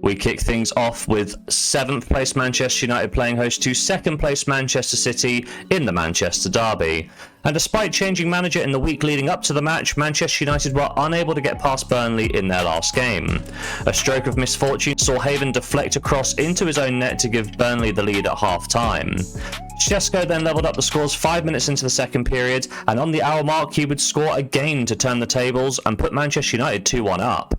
We kick things off with 7th place Manchester United playing host to 2nd place Manchester City in the Manchester derby. And despite changing manager in the week leading up to the match, Manchester United were unable to get past Burnley in their last game. A stroke of misfortune saw Haven deflect a cross into his own net to give Burnley the lead at half-time. Francesco then levelled up the scores 5 minutes into the second period, and on the hour mark he would score again to turn the tables and put Manchester United 2-1 up.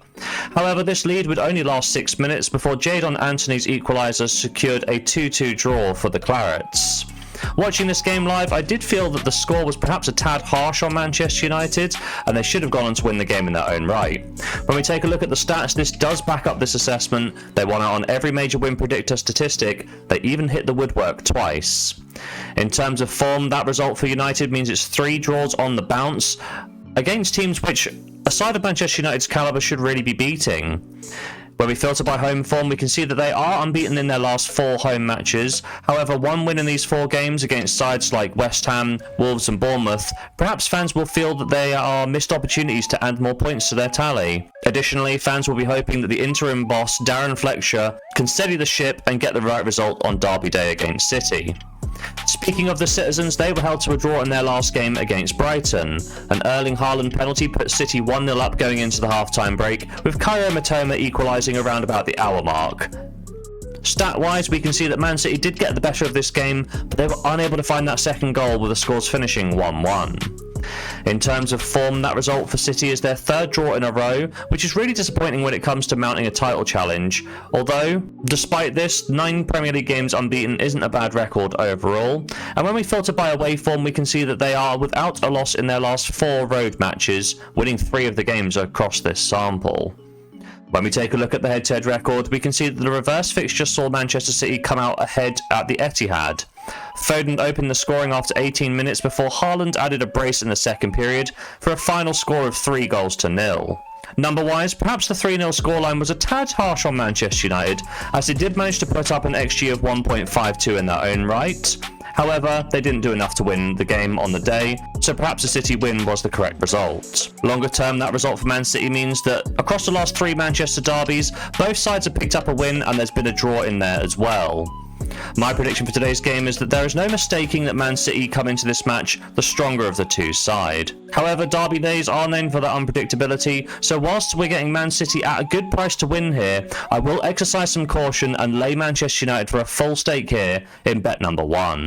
However, this lead would only last 6 minutes before Jaydon Anthony's equaliser secured a 2-2 draw for the Clarets. Watching this game live, I did feel that the score was perhaps a tad harsh on Manchester United, and they should have gone on to win the game in their own right. When we take a look at the stats, this does back up this assessment. They won out on every major win predictor statistic. They even hit the woodwork twice. In terms of form, that result for United means it's 3 draws on the bounce against teams which, aside of Manchester United's calibre, should really be beating. When we filter by home form, we can see that they are unbeaten in their last 4 home matches. However, 1 win in these 4 games against sides like West Ham, Wolves and Bournemouth, perhaps fans will feel that they are missed opportunities to add more points to their tally. Additionally, fans will be hoping that the interim boss, Darren Fletcher, can steady the ship and get the right result on Derby Day against City. Speaking of the citizens, they were held to a draw in their last game against Brighton. An Erling Haaland penalty put City 1-0 up going into the half-time break, with Kairo Mitoma equalising around about the hour mark. Stat-wise, we can see that Man City did get the better of this game, but they were unable to find that second goal, with the scores finishing 1-1. In terms of form, that result for City is their 3rd draw in a row, which is really disappointing when it comes to mounting a title challenge. Although, despite this, 9 Premier League games unbeaten isn't a bad record overall. And when we filter by away form, we can see that they are without a loss in their last 4 road matches, winning 3 of the games across this sample. When we take a look at the head-to-head record, we can see that the reverse fixture saw Manchester City come out ahead at the Etihad. Foden opened the scoring after 18 minutes before Haaland added a brace in the second period for a final score of 3-0. Number-wise, perhaps the 3-0 scoreline was a tad harsh on Manchester United, as they did manage to put up an XG of 1.52 in their own right. However, they didn't do enough to win the game on the day, so perhaps a City win was the correct result. Longer term, that result for Man City means that across the last 3 Manchester derbies, both sides have picked up a win and there's been a draw in there as well. My prediction for today's game is that there is no mistaking that Man City come into this match the stronger of the 2 side. However, derby days are known for their unpredictability, so whilst we're getting Man City at a good price to win here, I will exercise some caution and lay Manchester United for a full stake here in bet number 1.